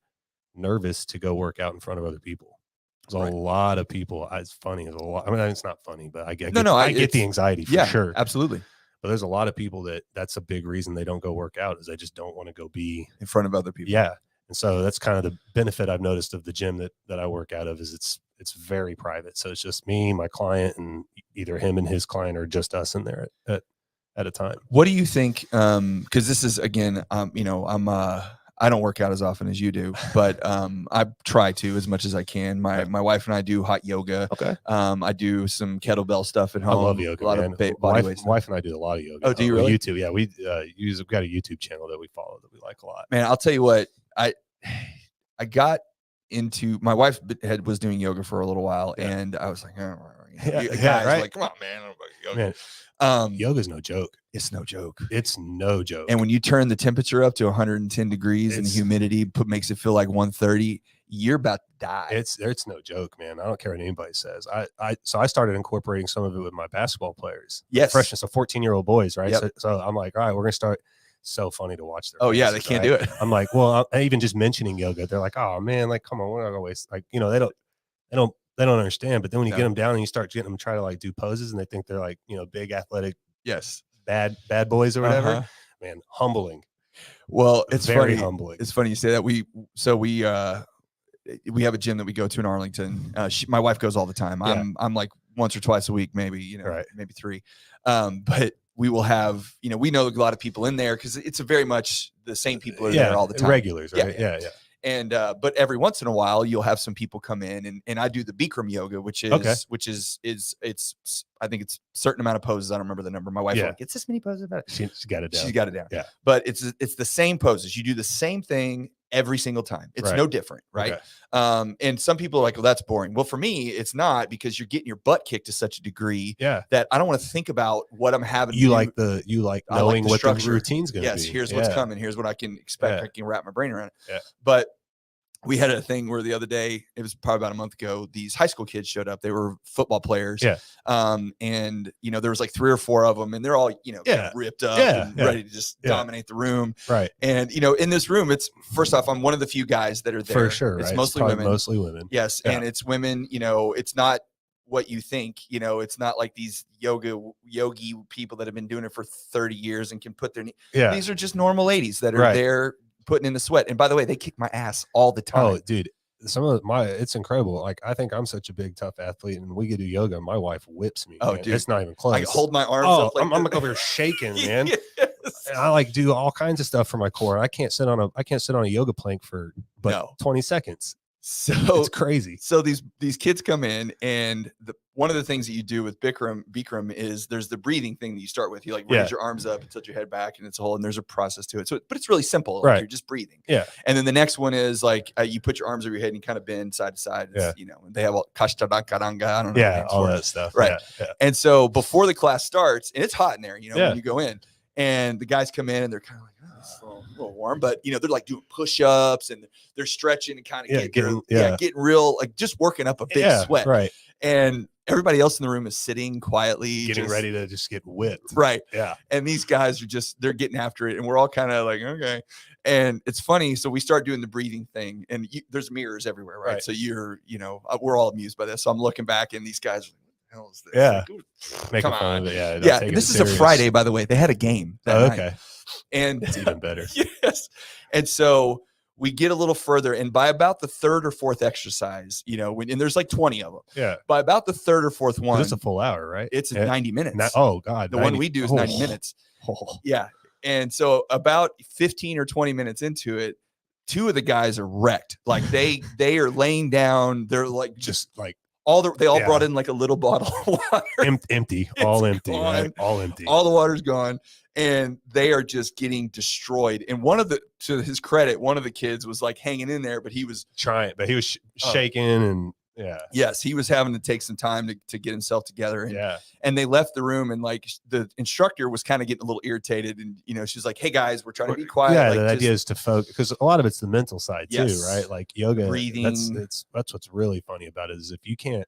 nervous to go work out in front of other people. There's a lot of people. It's funny. There's a lot. I mean, it's not funny, but I get the anxiety for sure. Absolutely. But there's a lot of people that's a big reason they don't go work out is they just don't want to go be in front of other people. Yeah. And so that's kind of the benefit I've noticed of the gym that I work out of is it's very private. So it's just me, my client, and either him and his client or just us in there at a time. What do you think? Because this is again, I don't work out as often as you do, but I try to as much as I can. My wife and I do hot yoga. Okay. I do some kettlebell stuff at home. I love yoga. A lot of body weight stuff. My wife and I do a lot of yoga. Oh, do you really? YouTube. Yeah, we've got a YouTube channel that we follow that we like a lot. Man, I'll tell you what, I got into, my wife was doing yoga for a little while, and I was like, right. Like, come on, man. Yoga's no joke. It's no joke. It's no joke. And when you turn the temperature up to 110 degrees and the humidity makes it feel like 130, you're about to die. It's no joke, man. I don't care what anybody says. So I started incorporating some of it with my basketball players. Yes. Freshmen, so 14-year-old boys, right? Yep. So I'm like, all right, we're going to start. So funny to watch their faces, they can't do it. I'm like, well, even just mentioning yoga, they're like, oh man, like, come on, we're not gonna waste, like, they don't understand. But then when you get them down and you start getting them to try to like do poses and they think they're like, big athletic, bad boys or whatever, man, humbling. Well, it's very funny. Humbling. It's funny you say that. We have a gym that we go to in Arlington. My wife goes all the time. I'm like once or twice a week, maybe, maybe 3. But we will have, we know a lot of people in there because it's very much the same people are there all the time. Regulars, right? Yeah. And but every once in a while you'll have some people come in and I do the Bikram yoga, which is I think it's a certain amount of poses. I don't remember the number. My wife like, it's this many poses about it. She's got it down. She's got it down. Yeah. But it's the same poses. You do the same thing every single time. It's no different, right? Okay. And some people are like, well, that's boring. Well, for me, it's not, because you're getting your butt kicked to such a degree that I don't want to think about what I'm having. You like knowing what the routine's going to be. Yes, here's what's coming. Here's what I can expect. I can wrap my brain around it. Yeah. But we had a thing where the other day, it was probably about a month ago, these high school kids showed up. They were football players. Yeah. And there was like 3 or 4 of them, and they're all, kind of ripped up and ready to just dominate the room. Right. And, in this room, it's, first off, I'm one of the few guys that are there. For sure. It's right? mostly women. Mostly women. Yes. Yeah. And it's women, it's not what you think, it's not like these yogi people that have been doing it for 30 years and can put their These are just normal ladies that are there putting in the sweat. And by the way, they kick my ass all the time. Oh, dude. It's incredible. Like, I think I'm such a big, tough athlete, and we get to do yoga. My wife whips me. Oh, man. dude. It's not even close. I hold my arms up like I'm like over here shaking, man. Yes. And I like do all kinds of stuff for my core. I can't sit on a yoga plank for 20 seconds. So it's crazy. So these kids come in, and one of the things that you do with Bikram is there's the breathing thing that you start with. You like raise your arms up and tilt your head back, and it's a whole, and there's a process to it. So, but it's really simple. Like, you're just breathing. Yeah. And then the next one is like you put your arms over your head and you kind of bend side to side. It's, they have all Kashtadankaranga. I don't know. Yeah, all that stuff. Right. Yeah. And so before the class starts, and it's hot in there, when you go in, and the guys come in and they're kind of like, it's a little warm, but they're like doing push-ups and they're stretching and kind of getting real, like just working up a big sweat. Right. And everybody else in the room is sitting quietly, getting ready to just get whipped. Right. Yeah. And these guys are they're getting after it. And we're all kind of like, okay. And it's funny. So we start doing the breathing thing, and there's mirrors everywhere. Right. So we're all amused by this. So I'm looking back, and these guys are like, what the hell is this? Yeah. Like, making fun of it. Yeah. Yeah. And this is a Friday, by the way. They had a game that night. And it's even better. Yes. And so we get a little further, and by about the third or fourth exercise, and there's like 20 of them. Yeah. By about the third or fourth one, it's a full hour, right? It's 90 minutes. Oh God. The one we do is 90 minutes. Yeah. And so about 15 or 20 minutes into it, two of the guys are wrecked. Like they are laying down. They're like, just like they all brought in like a little bottle of water. Empty. All empty. Right? All empty. All the water's gone. And they are just getting destroyed. And to his credit, one of the kids was like hanging in there, but he was trying, but he was shaking and yes, he was having to take some time to get himself together. And, and they left the room, and like the instructor was kind of getting a little irritated. And, she's like, hey guys, we're trying to be quiet. Yeah. Like, the idea is to focus, because a lot of it's the mental side too, right? Like yoga, breathing. That's what's really funny about it, is if you can't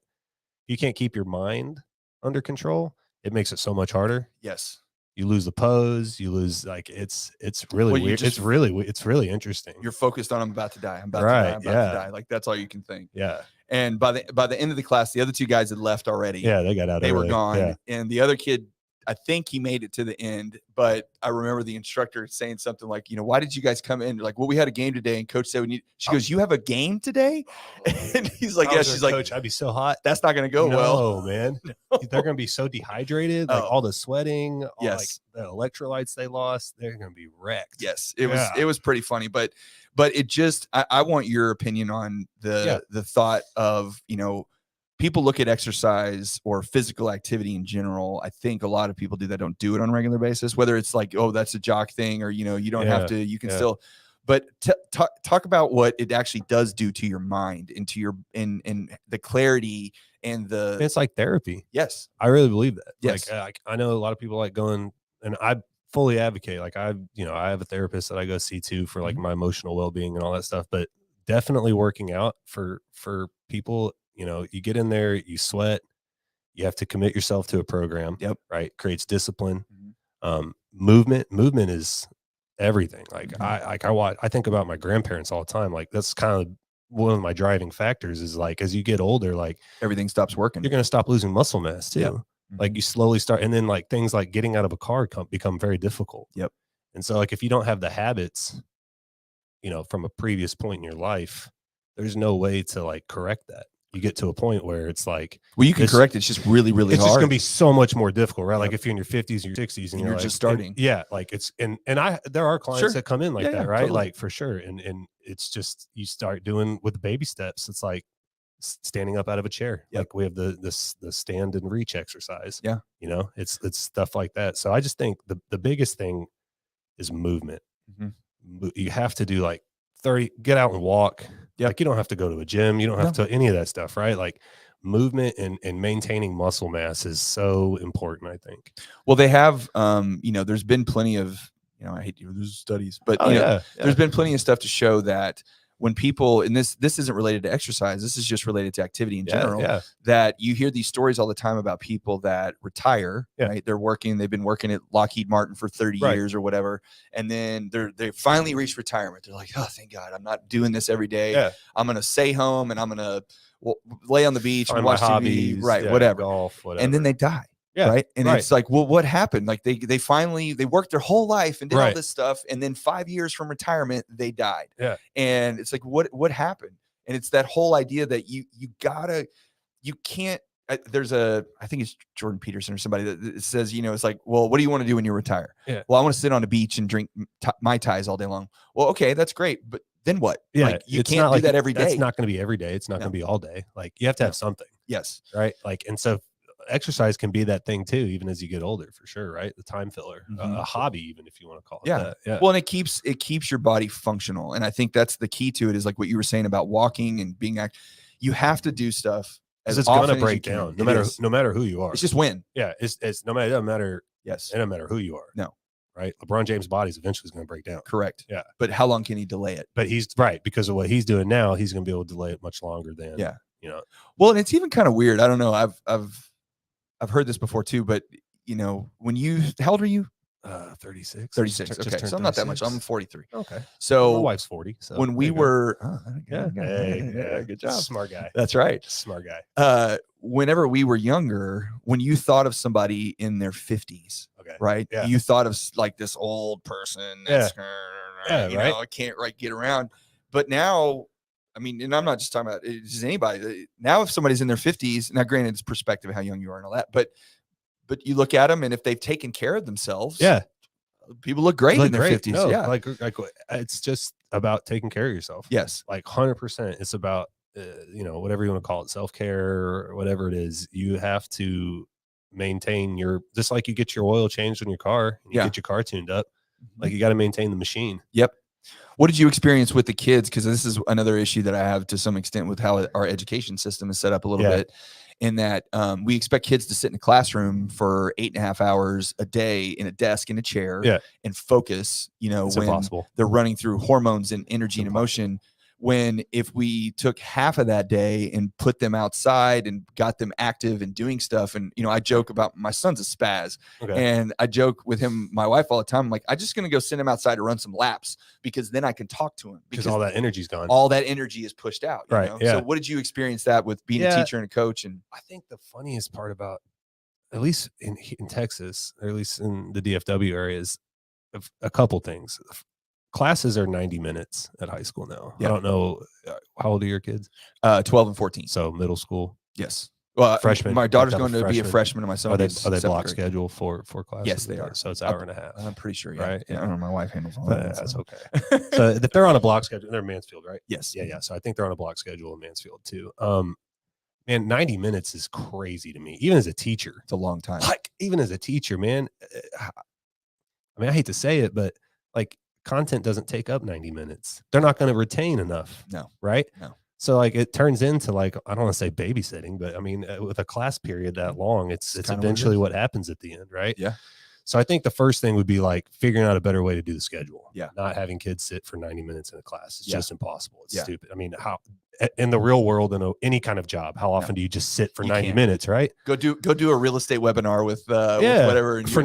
keep your mind under control, it makes it so much harder. Yes. You lose the pose. You lose, like, it's really weird. It's really interesting. You're focused on, I'm about to die. I'm about to die. I'm about to die. Like, that's all you can think. Yeah. And by the end of the class, the other two guys had left already. Yeah, they got out. They early. were gone. Yeah. And the other kid, I think he made it to the end, but I remember the instructor saying something like, why did you guys come in? Like, well, we had a game today, and coach said she goes, you have a game today? And he's like, yeah. She's like, coach, I'd be so hot. That's not going to go well. Oh man. No. They're going to be so dehydrated. Like all the sweating, like the electrolytes they lost, they're going to be wrecked. Yes. It was pretty funny, but it just, I want your opinion on the thought of, people look at exercise or physical activity in general. I think a lot of people don't do it on a regular basis, whether it's like, oh, that's a jock thing, or, you don't have to, you can still, but talk about what it actually does do to your mind and to in the clarity and it's like therapy. Yes. I really believe that. Yes. Like I know a lot of people like going, and I fully advocate, like I have a therapist that I go see too for like my emotional well-being and all that stuff, but definitely working out for people. You get in there, you sweat, you have to commit yourself to a program. Yep. Right. Creates discipline. Movement is everything. Like I think about my grandparents all the time. Like that's kind of one of my driving factors, is like, as you get older, like everything stops working. You're going to stop losing muscle mass too. Yep. Like you slowly start, and then like things like getting out of a car become very difficult. Yep. And so like, if you don't have the habits, from a previous point in your life, there's no way to like correct that. You get to a point where it's like, well, you can correct it. It's just really, really hard. It's just going to be so much more difficult, right? Yep. Like if you're in your 50s or your 60s and you're like, just starting. Like it's, and there are clients that come in like that, right? Totally. Like for sure. And it's just, you start doing with baby steps. It's like standing up out of a chair. Yep. Like we have the stand and reach exercise. Yeah. It's stuff like that. So I just think the biggest thing is movement. You have to do like 30, get out and walk. Like you don't have to go to a gym. You don't have to any of that stuff, right? Like movement and maintaining muscle mass is so important, I think. Well, they have, there's been plenty of, I hate to use studies, but there's been plenty of stuff to show that when people, and this isn't related to exercise, this is just related to activity in general, that you hear these stories all the time about people that retire, right? They've been working at Lockheed Martin for 30 years or whatever. And then they finally reach retirement. They're like, oh, thank God, I'm not doing this every day. Yeah. I'm going to stay home and I'm going to lay on the beach and watch TV, whatever. Golf, whatever. And then they die. Yeah, right. And it's like, well, what happened? Like they finally worked their whole life and did all this stuff. And then 5 years from retirement, they died. Yeah. And it's like, what happened? And it's that whole idea that you can't, I think it's Jordan Peterson or somebody that says, it's like, well, what do you want to do when you retire? Yeah. Well, I want to sit on a beach and drink Mai Tais all day long. Well, okay, that's great. But then what? Yeah. Like, you can't do that every day. It's not going to be every day. It's not going to be all day. Like you have to have something. Yes. Right. Like, and so exercise can be that thing too, even as you get older, for sure. Right. The time filler, a hobby, even if you want to call it that. Yeah. Well, and it keeps your body functional. And I think that's the key to it, is like what you were saying about walking and being you have to do stuff as it's often going to break as you down, can. no matter who you are. It's just win. Yeah. It's no matter, it doesn't matter. Yes. It doesn't matter who you are. No. Right. LeBron James' body is eventually going to break down. Correct. Yeah. But how long can he delay it? But he's right, because of what he's doing now, he's going to be able to delay it much longer than you know. Well, and it's even kind of weird. I don't know. I've heard this before too, but you know, how old are you? 36. 36. Okay. So I'm not that much. I'm 43. Okay. So my wife's 40. So when we were, good job. Smart guy. That's right. Smart guy. Whenever we were younger, when you thought of somebody in their 50s, right? Yeah. You thought of like this old person that's, you know, can't get around. But now, I mean, and I'm not just talking about just anybody. Now, if somebody's in their 50s, now granted, it's perspective of how young you are and all that, but you look at them, and if they've taken care of themselves, people look great in their 50s. No, yeah, like it's just about taking care of yourself. Yes, like 100%. It's about you know, whatever you want to call it, self-care or whatever it is. You have to maintain just like you get your oil changed in your car, and you get your car tuned up. Like you got to maintain the machine. Yep. What did you experience with the kids? Because this is another issue that I have to some extent with how our education system is set up a little bit. In that we expect kids to sit in a classroom for 8.5 hours a day in a desk in a chair and focus, you know, when impossible. They're running through hormones and energy and emotion. When if we took half of that day and put them outside and got them active and doing stuff, and you know, I joke about my son's a spaz, and I joke with him, my wife, all the time. I'm like, I'm just gonna go send him outside to run some laps because then I can talk to him because all that energy's gone. All that energy is pushed out. You know? Yeah. So what did you experience that with being a teacher and a coach? And I think the funniest part about, at least in Texas, or at least in the DFW area, is a couple things. Classes are 90 minutes at high school now. I don't know. How old are your kids? 12 and 14. So middle school. Yes. Well, freshman. My daughter's going to be a freshman, and my son are they block schedule for classes? Yes, they are. So it's an hour and a half. I'm pretty sure. Right. Yeah. I don't know. My wife handles all that. That's okay. So if they're on a block schedule, they're in Mansfield, right? Yes. Yeah. So I think they're on a block schedule in Mansfield too. Man, 90 minutes is crazy to me. Even as a teacher, it's a long time. Like even as a teacher, man. I mean, I hate to say it, but like, content doesn't take up 90 minutes. They're not going to retain enough. No. Right? No. So like it turns into like, I don't want to say babysitting, but I mean, with a class period that long, it's eventually what happens at the end. Right. Yeah. So I think the first thing would be like figuring out a better way to do the schedule. Yeah. Not having kids sit for 90 minutes in a class. It's just impossible. It's stupid. I mean, how in the real world, in any kind of job, how often do you just sit for 90 minutes, right? Go do a real estate webinar with whatever. For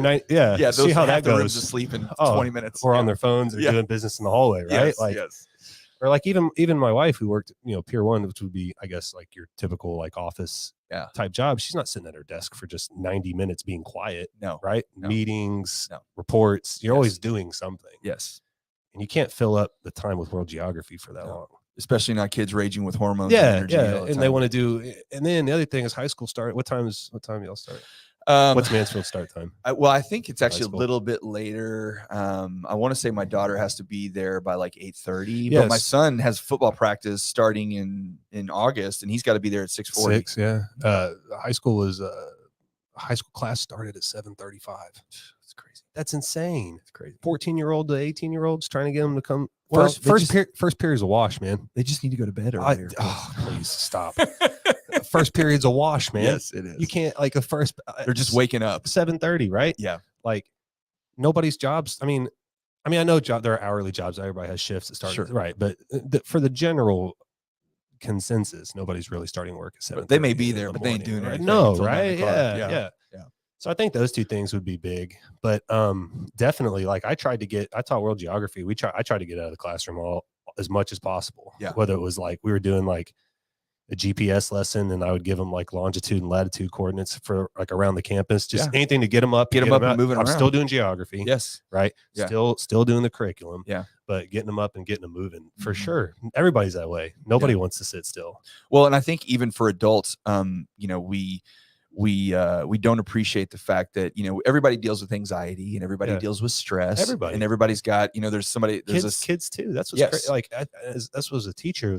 see how that goes. Asleep in 20 minutes. Or on their phones or doing business in the hallway, right? Yes. Or like even my wife, who worked, you know, Pier 1, which would be, I guess, like your typical like office type job. She's not sitting at her desk for just 90 minutes being quiet. No. Right? No. Meetings, reports. You're always doing something. Yes. And you can't fill up the time with world geography for that long. Especially not kids raging with hormones. And energy and they want to do. And then the other thing is high school start. What time y'all start? What's Mansfield start time? I think it's actually a little bit later. I want to say my daughter has to be there by like 8:30, but my son has football practice starting in August, and he's got to be there at 6:40. 6, high school class started at 7:35. It's crazy. That's insane. It's crazy. 14-year-old to 18-year-olds trying to get them to come. First period's a wash, man. They just need to go to bed earlier. Please stop. First period's a wash, man. Yes, it is. You can't like the first. They're just waking up 7:30, right? Yeah. Like nobody's jobs. I mean, I know there are hourly jobs. Everybody has shifts that start right, but for the general consensus, nobody's really starting work at 7:30. They may be there, but they ain't doing anything. No, right? Yeah. So I think those two things would be big, but definitely, like I taught world geography. I tried to get out of the classroom as much as possible. Yeah. Whether it was like we were doing like a GPS lesson, and I would give them like longitude and latitude coordinates for like around the campus, just anything to get them up, and moving around. I'm still doing geography. Yes. Right. Yeah. Still doing the curriculum. Yeah. But getting them up and getting them moving for sure. Everybody's that way. Nobody wants to sit still. Well, and I think even for adults, you know, we don't appreciate the fact that, you know, everybody deals with anxiety and everybody deals with stress. And everybody's got, you know, there's kids too. That's what's crazy. Like that's what as a teacher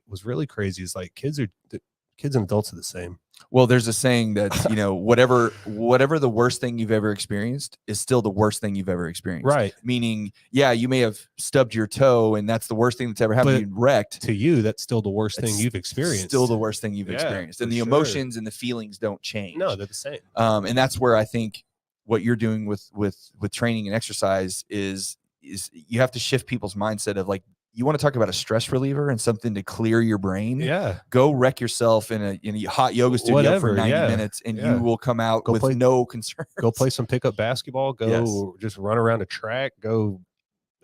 was really crazy. Is like kids and adults are the same. Well, there's a saying that, you know, whatever the worst thing you've ever experienced is still the worst thing you've ever experienced. Right. Meaning, you may have stubbed your toe and that's the worst thing that's ever happened. You wrecked. To you, that's still the worst thing you've experienced. Still the worst thing you've experienced. And the emotions and the feelings don't change. No, they're the same. And that's where I think what you're doing with training and exercise is you have to shift people's mindset of like, you want to talk about a stress reliever and something to clear your brain. Yeah. Go wreck yourself in a hot yoga studio for 90 minutes and you will come out with no concern. Go play some pickup basketball. Go just run around a track. Go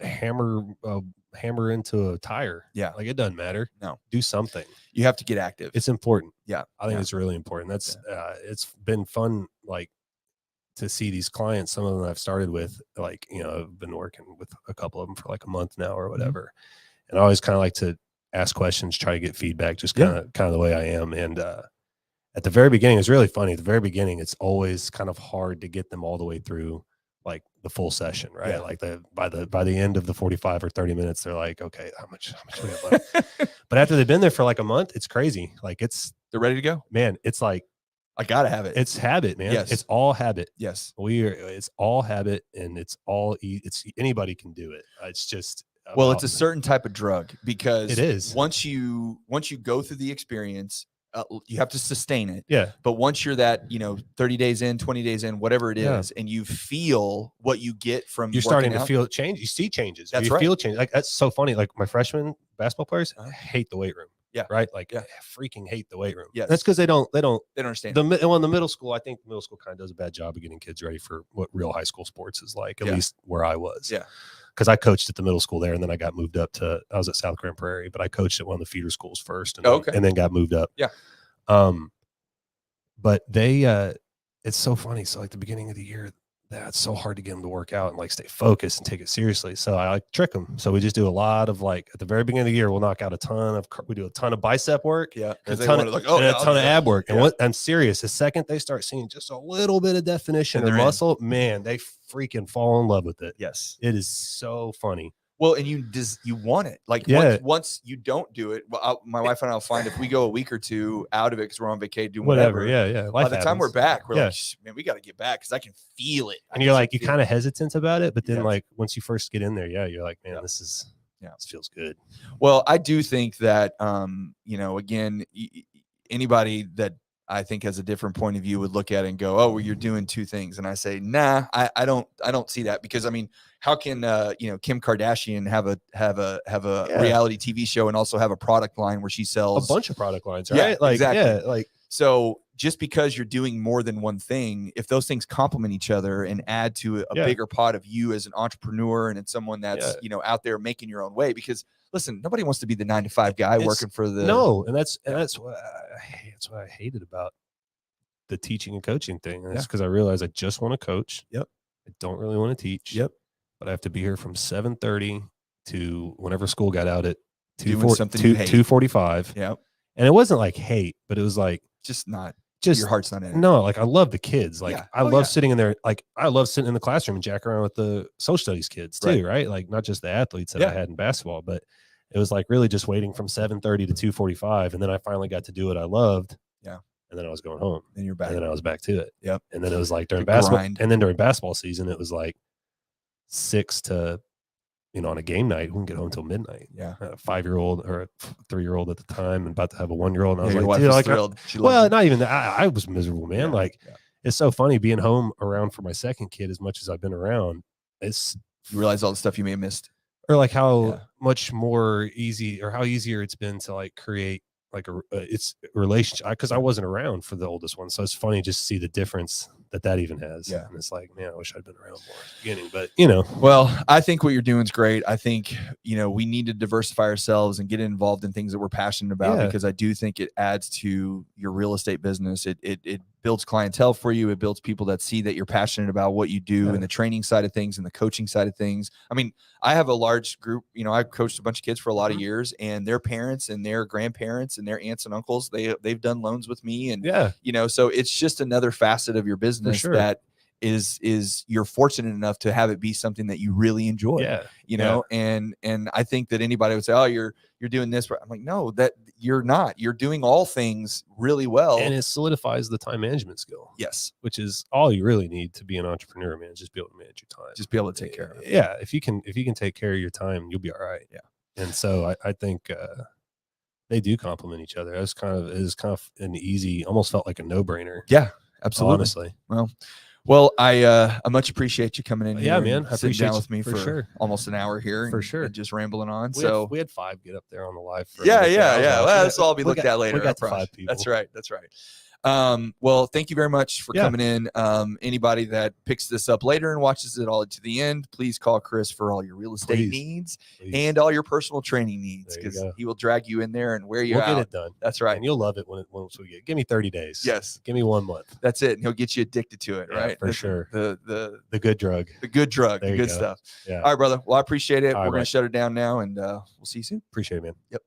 hammer into a tire. Yeah. Like, it doesn't matter. No. Do something. You have to get active. It's important. Yeah. I think it's really important. That's it's been fun, like, to see these clients. Some of them I've started with, like, you know, I've been working with a couple of them for like a month now or whatever. And I always kind of like to ask questions, try to get feedback, just kind of the way I am. And at the very beginning, it's really funny. At the very beginning, it's always kind of hard to get them all the way through, like, the full session, right? Like, by the end of the 45 or 30 minutes, they're like, okay, how much we have left? But after they've been there for like a month, it's crazy. Like, they're ready to go, man. It's like, I gotta have it. It's habit, man. Yes. It's all habit. Yes. It's all habit, and it's anybody can do it. It's just, well, it's a certain type of drug, because it is. Once you go through the experience, you have to sustain it. Yeah. But once you're that, 30 days in, 20 days in, whatever it is, and you feel what you get from, you're starting to feel change. You see changes. That's you right. Feel change. Like, that's so funny. Like, my freshman basketball players hate the weight room. Yeah. Right. Like, freaking hate the weight room. Yeah. That's because they don't understand. The middle school, I think the middle school kind of does a bad job of getting kids ready for what real high school sports is like, at least where I was. Yeah. Because I coached at the middle school there, and then I got moved up I was at South Grand Prairie, but I coached at one of the feeder schools first, and then got moved up. Yeah. But it's so funny. So, like, the beginning of the year, that's so hard to get them to work out and, like, stay focused and take it seriously. So I, like, trick them. So we just do a lot of, like, at the very beginning of the year, we'll knock out we do a ton of bicep work. Yeah. A ton of ab work. And I'm serious. The second they start seeing just a little bit of definition or muscle, man, they freaking fall in love with it. Yes. It is so funny. Well, and you want it. Like, once you don't do it, my wife and I will find, if we go a week or two out of it because we're on vacation doing whatever. Yeah. By the time we're back, we're like, man, we got to get back because I can feel it. And you're like, you're kind of hesitant about it, but then like, once you first get in there, you're like, man, this feels good. Well, I do think that, again, anybody that I think has a different point of view would look at it and go, oh, well, you're doing two things. And I say, nah, I don't see that, because, I mean, how can Kim Kardashian have a reality TV show and also have a product line where she sells a bunch of product lines, right? Exactly. So just because you're doing more than one thing, if those things complement each other and add to a bigger pot of you as an entrepreneur and it's someone that's out there making your own way, because listen, nobody wants to be the 9-to-5 guy working for the that's what I hated about the teaching and coaching thing. That's because I realized I just want to coach. Yep. I don't really want to teach. Yep. But I have to be here from 7:30 to whenever school got out at 2:45. Yep. And it wasn't like hate, but it was like your heart's not in it. No, like, I love the kids. Like, I love sitting in there. Like, I love sitting in the classroom and jack around with the social studies kids too, right? Like, not just the athletes that I had in basketball, but it was like really just waiting from 7:30 to 2:45, and then I finally got to do what I loved. Yeah. And then I was going home. And you're back. And then I was back to it. Yep. And then it was like during basketball, and then during basketball season, it was like 6 to, on a game night, we can get home till midnight. Yeah. A 5-year-old or a 3-year-old at the time, and about to have a 1-year-old. And I was your like, wife dude, was thrilled. Not even that. I was miserable, man. It's so funny being home around for my second kid as much as I've been around. You realize all the stuff you may have missed. Or like how much more easy, or how easier it's been to like create like it's a relationship, because I wasn't around for the oldest one. So it's funny just to see the difference that even has. Yeah. And it's like, man, I wish I'd been around more at the beginning, but Well, I think what you're doing is great. I think, we need to diversify ourselves and get involved in things that we're passionate about, because I do think it adds to your real estate business. It builds clientele for you. It builds people that see that you're passionate about what you do in the training side of things and the coaching side of things. I mean, I have a large group, I've coached a bunch of kids for a lot of years, and their parents and their grandparents and their aunts and uncles, they've done loans with me. And, so it's just another facet of your business that is you're fortunate enough to have it be something that you really enjoy. And I think that anybody would say, oh, you're doing this. I'm like, no, that you're not. You're doing all things really well. And it solidifies the time management skill. Yes. Which is all you really need to be an entrepreneur, man. Just be able to manage your time. Just be able to take care of it. Yeah. If you can take care of your time, you'll be all right. Yeah. And so I think they do complement each other. It was kind of an easy, almost felt like a no-brainer. Yeah, absolutely. Honestly. Well, Well, I much appreciate you coming in here. Yeah, man. I sitting appreciate down you with me for sure. almost an hour here. For and, sure. and just rambling on. We had 5 get up there on the live. Yeah. Like, Well, this will all be looked at later. We got to 5 people. That's right. Well, thank you very much for coming in. Anybody that picks this up later and watches it all to the end, please call Chris for all your real estate needs and all your personal training needs, because he will drag you in there and wear you out. We'll get it done. That's right. And you'll love it once we give me 30 days. Yes. Give me 1 month. That's it. And he'll get you addicted to it, right? For sure. The good drug. The good drug. The good stuff. Yeah. All right, brother. Well, I appreciate it. All We're right, going to shut it down now, and we'll see you soon. Appreciate it, man. Yep.